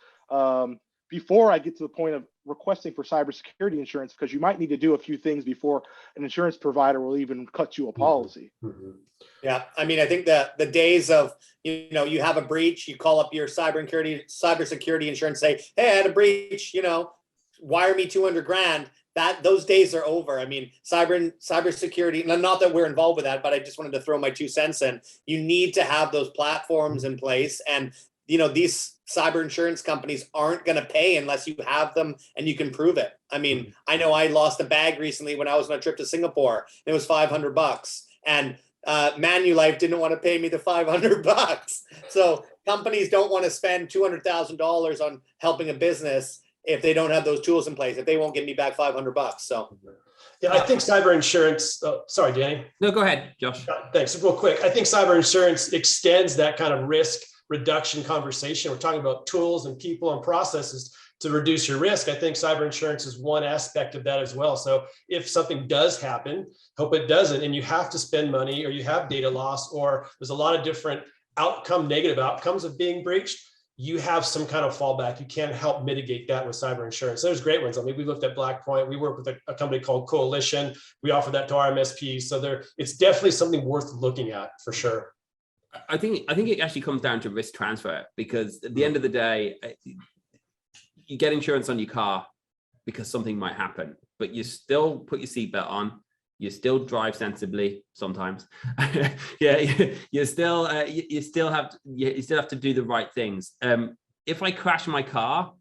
before I get to the point of requesting for cybersecurity insurance, because you might need to do a few things before an insurance provider will even cut you a policy. Yeah, I mean, I think the days of, you have a breach, you call up your cybersecurity insurance, say, hey, I had a breach, wire me 200 grand. Those days are over. I mean, cybersecurity, not that we're involved with that, but I just wanted to throw my 2 cents in. You need to have those platforms in place, and these cyber insurance companies aren't going to pay unless you have them and you can prove it. I mean, I know I lost a bag recently when I was on a trip to Singapore. It was $500, and Manulife didn't want to pay me the $500. So companies don't want to spend $200,000 on helping a business if they don't have those tools in place, if they won't give me back $500. So, yeah, I think cyber insurance. Oh, sorry, Danny. No, go ahead, Josh. Thanks. Real quick, I think cyber insurance extends that kind of risk reduction conversation. We're talking about tools and people and processes to reduce your risk. I think cyber insurance is one aspect of that as well. So if something does happen, hope it doesn't, and you have to spend money, or you have data loss, or there's a lot of different negative outcomes of being breached, you have some kind of fallback. You can help mitigate that with cyber insurance. There's great ones. I mean, we looked at Blackpoint. We work with a company called Coalition. We offer that to our MSPs. So it's definitely something worth looking at for sure. I think it actually comes down to risk transfer, because at the end of the day, you get insurance on your car because something might happen, but you still put your seatbelt on. You still drive sensibly sometimes. You still have to do the right things. If I crash my car,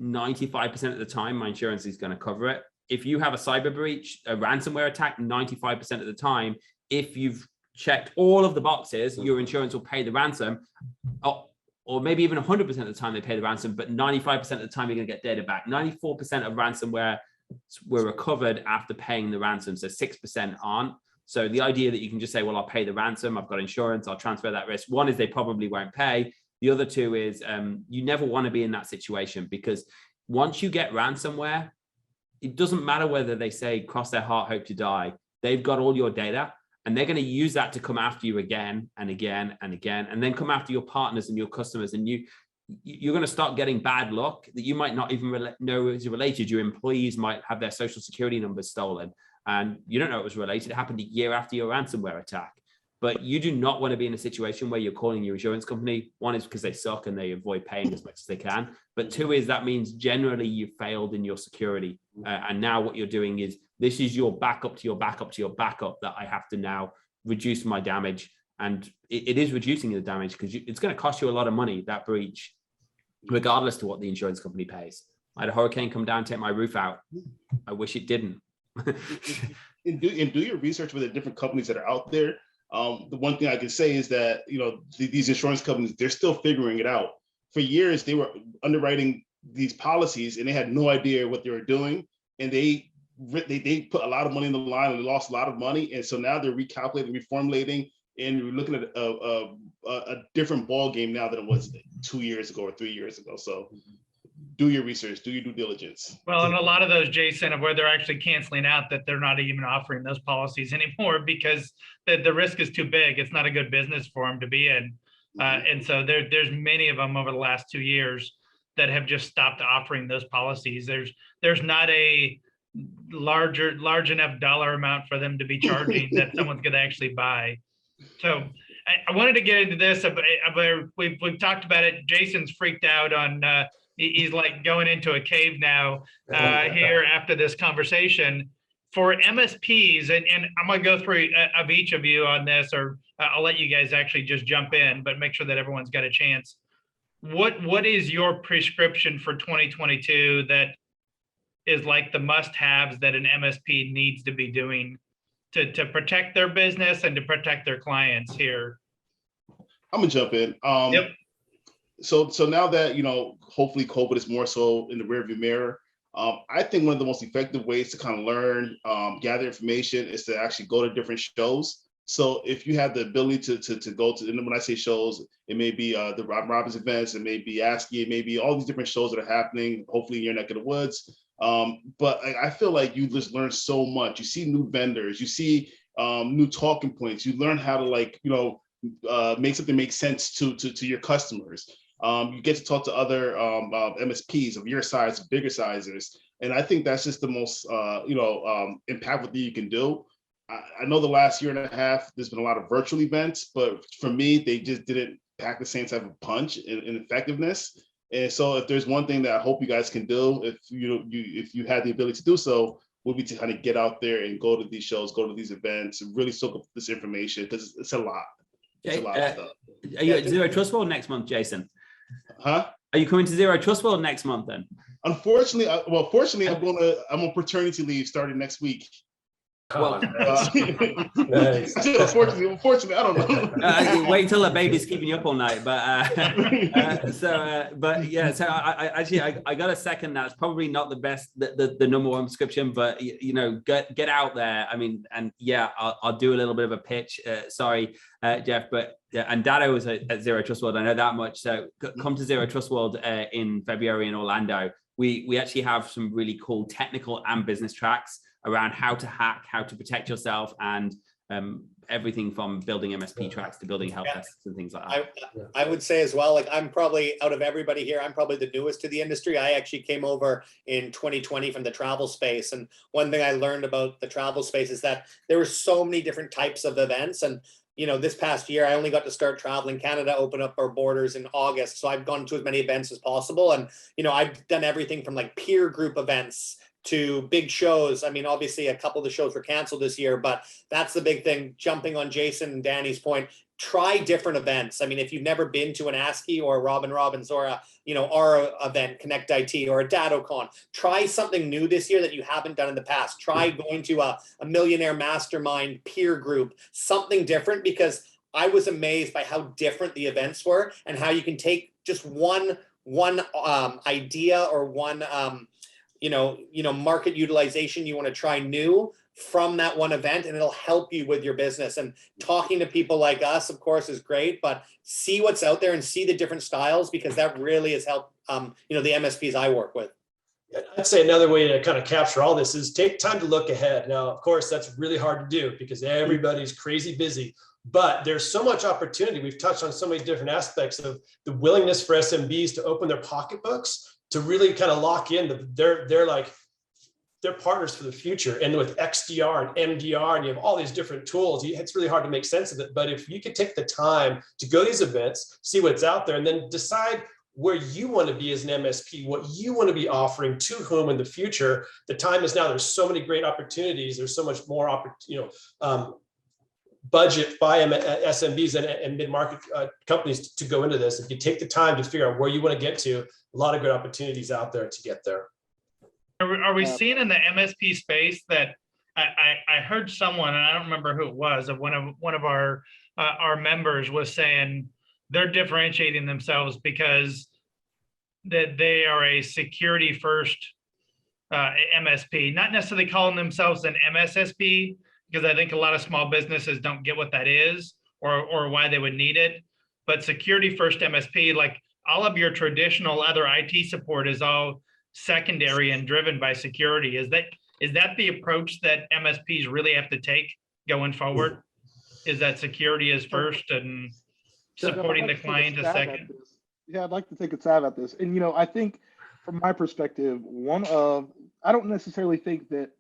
95% of the time, my insurance is going to cover it. If you have a cyber breach, a ransomware attack, 95% of the time, if you've checked all of the boxes, your insurance will pay the ransom. Or maybe even 100% of the time they pay the ransom, but 95% of the time you're going to get data back. 94% of ransomware were recovered after paying the ransom, so 6% aren't. So the idea that you can just say, well, I'll pay the ransom, I've got insurance, I'll transfer that risk. One is they probably won't pay. The other two is you never want to be in that situation, because once you get ransomware, it doesn't matter whether they say cross their heart, hope to die. They've got all your data, and they're going to use that to come after you again and again and again, and then come after your partners and your customers. And you're going to start getting bad luck that you might not even know is related. Your employees might have their social security numbers stolen, and you don't know it was related. It happened a year after your ransomware attack. But you do not want to be in a situation where you're calling your insurance company. One is because they suck and they avoid paying as much as they can. But two is that means generally you failed in your security. And now what you're doing is, this is your backup to your backup to your backup that I have to now reduce my damage. And it is reducing the damage, because it's going to cost you a lot of money, that breach, regardless to what the insurance company pays. I had a hurricane come down, take my roof out. I wish it didn't. And do your research with the different companies that are out there. The one thing I can say is that, these insurance companies, they're still figuring it out. For years, they were underwriting these policies and they had no idea what they were doing. And they put a lot of money in the line and they lost a lot of money. And so now they're recalculating, reformulating, and we're looking at a different ball game now than it was 2 years ago or 3 years ago. So do your research, do your due diligence. Well, and a lot of those, Jason, of where they're actually canceling out that they're not even offering those policies anymore because the risk is too big. It's not a good business for them to be in. And so there's many of them over the last 2 years that have just stopped offering those policies. There's not a large enough dollar amount for them to be charging that someone's going to actually buy. So I wanted to get into this. We've talked about it. Jason's freaked out on. He's like going into a cave now here after this conversation. For MSPs, and I'm going to go through of each of you on this, or I'll let you guys actually just jump in, but make sure that everyone's got a chance. What is your prescription for 2022 that is like the must-haves that an MSP needs to be doing to protect their business and to protect their clients here? I'm gonna jump in. Yep. So now that, hopefully COVID is more so in the rearview mirror, I think one of the most effective ways to kind of learn, gather information is to actually go to different shows. So if you have the ability to go to, and when I say shows, it may be the Rob Robbins events, it may be ASCII, it may be all these different shows that are happening, hopefully in your neck of the woods. But I feel like you just learn so much. You see new vendors, you see new talking points, you learn how to make something make sense to your customers. You get to talk to other MSPs of your size, bigger sizes. And I think that's just the most, impactful thing you can do. I know the last year and a half, there's been a lot of virtual events, but for me, they just didn't pack the same type of punch in effectiveness. And so if there's one thing that I hope you guys can do, if you had the ability to do so, would be to kind of get out there and go to these shows, go to these events, and really soak up this information, because it's a lot. It's a lot of stuff. Are you at Zero Trust World next month, Jason? Huh? Are you coming to Zero Trust World next month then? Unfortunately, fortunately, I'm on paternity leave starting next week. Well, Nice. Unfortunately, I don't know. wait until the baby's keeping you up all night. But so I got a second. That's probably not the best, the number one prescription, but get out there. I mean, and yeah, I'll do a little bit of a pitch. Sorry, Jeff, but and datto was at Zero Trust World. I know that much. So come to Zero Trust World in February in Orlando. We actually have some really cool technical and business tracks around how to hack, how to protect yourself, and everything from building MSP tracks to building help desks and things like that. I would say as well, like I'm probably, out of everybody here, I'm probably the newest to the industry. I actually came over in 2020 from the travel space. And one thing I learned about the travel space is that there were so many different types of events. And this past year, I only got to start traveling. Canada opened up our borders in August. So I've gone to as many events as possible. And, I've done everything from like peer group events to big shows. I mean, obviously a couple of the shows were canceled this year, but that's the big thing. Jumping on Jason and Danny's point, try different events. I mean, if you've never been to an ASCII or a Robbins or our event, Connect IT, or a DattoCon, try something new this year that you haven't done in the past. Try going to a millionaire mastermind peer group, something different, because I was amazed by how different the events were and how you can take just one idea or one market utilization you want to try new from that one event, and it'll help you with your business. And talking to people like us, of course, is great, but see what's out there and see the different styles, because that really has helped, the MSPs I work with. I'd say another way to kind of capture all this is take time to look ahead. Now, of course, that's really hard to do because everybody's crazy busy, but there's so much opportunity. We've touched on so many different aspects of the willingness for SMBs to open their pocketbooks to really kind of lock in. They're partners for the future. And with XDR and MDR, and you have all these different tools, it's really hard to make sense of it. But if you could take the time to go to these events, see what's out there, and then decide where you want to be as an MSP, what you want to be offering to whom in the future, the time is now. There's so many great opportunities. There's so much more, budget by SMBs and mid-market companies to go into this. If you take the time to figure out where you want to get to, a lot of good opportunities out there to get there. Are we seeing in the MSP space that I heard someone, and I don't remember who it was, of one of our members was saying they're differentiating themselves because that they are a security first MSP, not necessarily calling themselves an MSSP, because I think a lot of small businesses don't get what that is or why they would need it. But security first MSP, like all of your traditional other IT support is all secondary and driven by security. Is that the approach that MSPs really have to take going forward? Is that security is first and supporting the client is second? Yeah, I'd like to take a stab at this. And, I think from my perspective, I don't necessarily think that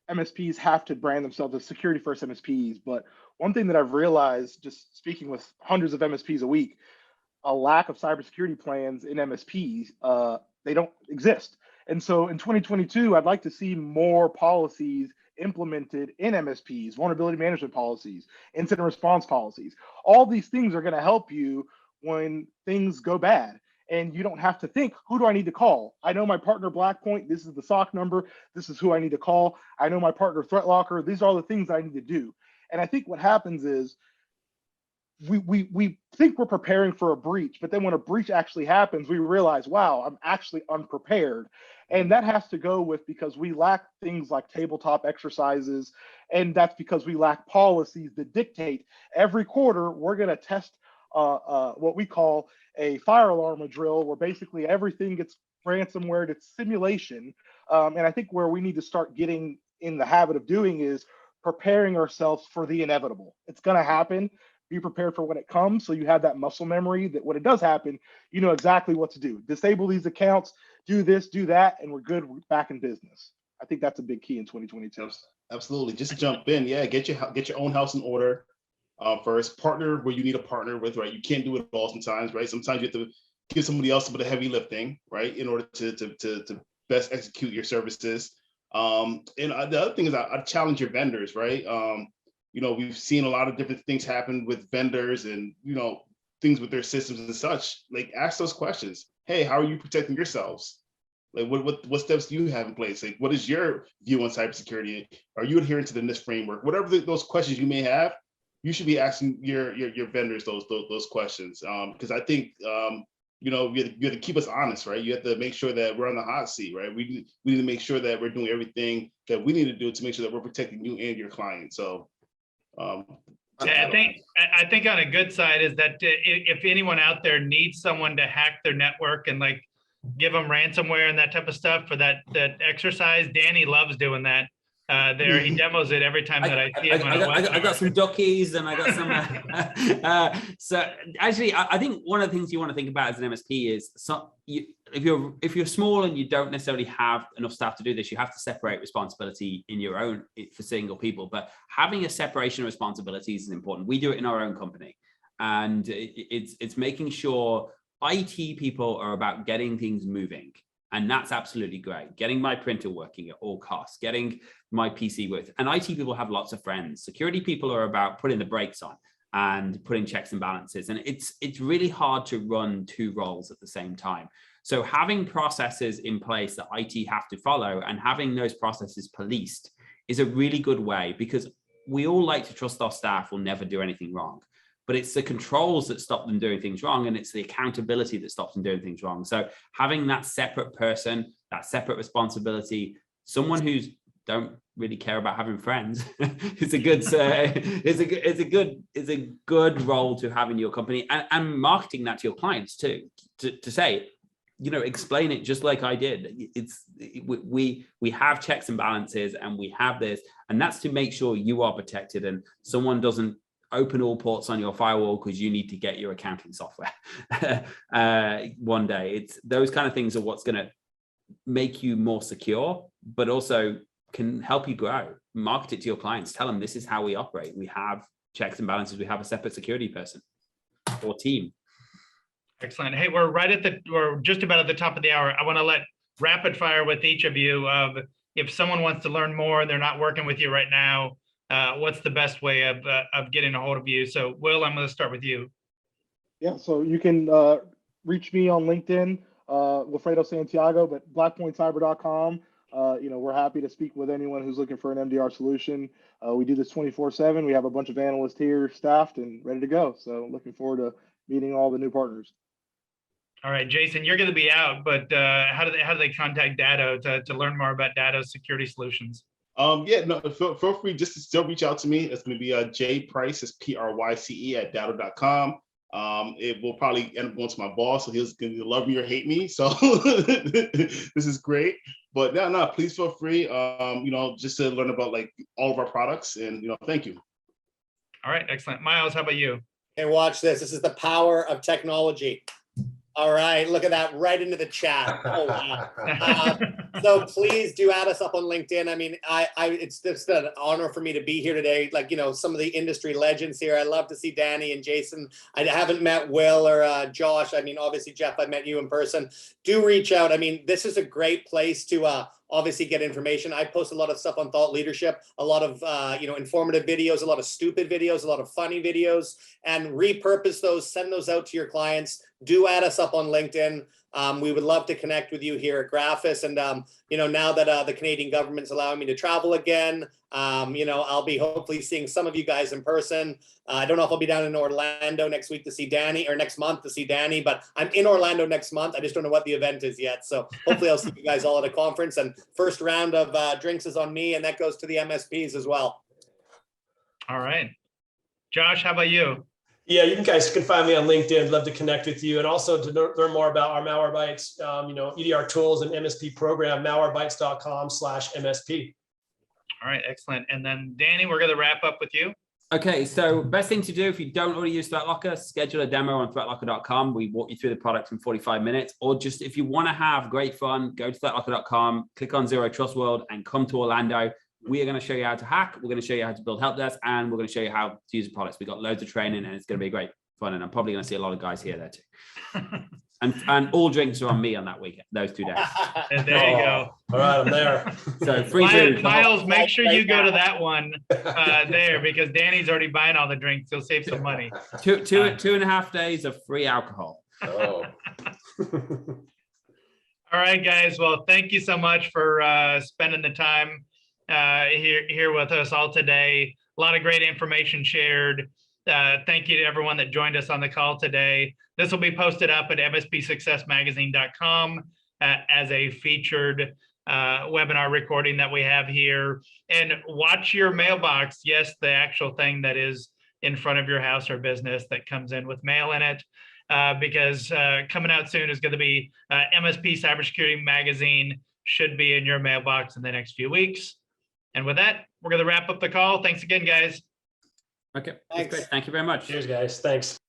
MSPs have to brand themselves as security first MSPs, but one thing that I've realized just speaking with hundreds of MSPs a week, a lack of cybersecurity plans in MSPs, they don't exist. And so in 2022, I'd like to see more policies implemented in MSPs, vulnerability management policies, incident response policies. All these things are going to help you when things go bad. And you don't have to think, who do I need to call? I know my partner Blackpoint, this is the SOC number, this is who I need to call. I know my partner ThreatLocker, these are all the things that I need to do. And I think what happens is we think we're preparing for a breach, but then when a breach actually happens, we realize, wow, I'm actually unprepared. And that has to go with because we lack things like tabletop exercises. And that's because we lack policies that dictate every quarter, we're going to test what we call a fire alarm drill, where basically everything gets ransomware, it's simulation. And I think where we need to start getting in the habit of doing is preparing ourselves for the inevitable. It's going to happen. Be prepared for when it comes, so you have that muscle memory that when it does happen, you know exactly what to do. Disable these accounts, do this, do that, and we're good. We're back in business. I think that's a big key in 2022. Absolutely. Just jump in. Yeah, get your own house in order. First, partner where you need a partner with, right? You can't do it all sometimes, right? Sometimes you have to give somebody else some of the heavy lifting, right? In order to best execute your services. And the other thing is I challenge your vendors, right? We've seen a lot of different things happen with vendors and, things with their systems and such. Like, ask those questions. Hey, how are you protecting yourselves? Like, what steps do you have in place? Like, what is your view on cybersecurity? Are you adhering to the NIST framework? Whatever those questions you may have, you should be asking your vendors those questions. Because I think, you have to keep us honest, right? You have to make sure that we're on the hot seat, right? We need to make sure that we're doing everything that we need to do to make sure that we're protecting you and your client. So, yeah, I think on a good side is that if anyone out there needs someone to hack their network and like give them ransomware and that type of stuff for that exercise, Danny loves doing that. He demos it every time that I see him. I got some duckies and I got some. So actually, I think one of the things you want to think about as an MSP is if you're small and you don't necessarily have enough staff to do this, you have to separate responsibility in your own for single people. But having a separation of responsibilities is important. We do it in our own company, and it's making sure IT people are about getting things moving. And that's absolutely great. Getting my printer working at all costs, getting my PC with, and IT people have lots of friends. Security people are about putting the brakes on and putting checks and balances. And it's really hard to run two roles at the same time. So having processes in place that IT have to follow and having those processes policed is a really good way, because we all like to trust our staff will never do anything wrong. But it's the controls that stop them doing things wrong, and it's the accountability that stops them doing things wrong. So having that separate person, that separate responsibility, someone who's don't really care about having friends, is a good role to have in your company, and marketing that to your clients too, to say, explain it just like I did. We have checks and balances, and we have this, and that's to make sure you are protected and someone doesn't open all ports on your firewall because you need to get your accounting software one day. It's those kind of things are what's going to make you more secure, but also can help you grow. Market it to your clients. Tell them this is how we operate. We have checks and balances. We have a separate security person or team. Excellent. Hey, we're just about at the top of the hour. I want to let rapid fire with each of you. If someone wants to learn more and they're not working with you right now, what's the best way of getting a hold of you? So, Will, I'm going to start with you. Yeah, so you can reach me on LinkedIn, Wilfredo Santiago, but blackpointcyber.com. We're happy to speak with anyone who's looking for an MDR solution. We do this 24/7. We have a bunch of analysts here staffed and ready to go. So looking forward to meeting all the new partners. All right, Jason, you're going to be out, but how do they contact Datto to learn more about Datto's security solutions? Feel free just to still reach out to me. It's going to be J Price, it's PRYCE @datto.com. It will probably end up going to my boss, so he's going to love me or hate me. So this is great. But no, please feel free, just to learn about like all of our products, and thank you. All right, excellent. Miles, how about you? And watch this. This is the power of technology. All right, look at that, right into the chat. Oh, wow. So please do add us up on LinkedIn. I mean, it's just an honor for me to be here today. Like, some of the industry legends here. I love to see Danny and Jason. I haven't met Will or Josh. I mean, obviously, Jeff, I met you in person. Do reach out. I mean, this is a great place to obviously get information. I post a lot of stuff on thought leadership, a lot of informative videos, a lot of stupid videos, a lot of funny videos, and repurpose those, send those out to your clients. Do add us up on LinkedIn. We would love to connect with you here at Graphis. And, now that the Canadian government's allowing me to travel again, I'll be hopefully seeing some of you guys in person. I don't know if I'll be down in Orlando next week to see Danny, or next month to see Danny, but I'm in Orlando next month. I just don't know what the event is yet. So hopefully I'll see you guys all at a conference, and first round of drinks is on me, and that goes to the MSPs as well. All right. Josh, how about you? Yeah, you guys can find me on LinkedIn. I'd love to connect with you, and also to learn more about our Malwarebytes, EDR tools and MSP program, malwarebytes.com/MSP. All right, excellent. And then Danny, we're going to wrap up with you. Okay, so best thing to do if you don't already use ThreatLocker, schedule a demo on threatlocker.com. We walk you through the product in 45 minutes. Or just if you want to have great fun, go to threatlocker.com, click on Zero Trust World, and come to Orlando. We are going to show you how to hack. We're going to show you how to build help desk, and we're going to show you how to use the products. We've got loads of training, and it's going to be great fun. And I'm probably going to see a lot of guys here there too. And all drinks are on me on that weekend, those 2 days. And there you go. All right, I'm there. So free food. Miles, make sure you go to that one there, because Danny's already buying all the drinks. He'll save some money. 2.5 days of free alcohol. Oh. All right, guys. Well, thank you so much for spending the time here with us all today. A lot of great information shared. Thank you to everyone that joined us on the call today. This will be posted up at mspsuccessmagazine.com as a featured webinar recording that we have here. And watch your mailbox. Yes, the actual thing that is in front of your house or business that comes in with mail in it, because coming out soon is going to be MSP Cybersecurity Magazine. Should be in your mailbox in the next few weeks. And with that, we're going to wrap up the call. Thanks again, guys. Okay, that's great. Thank you very much. Cheers, guys. Thanks.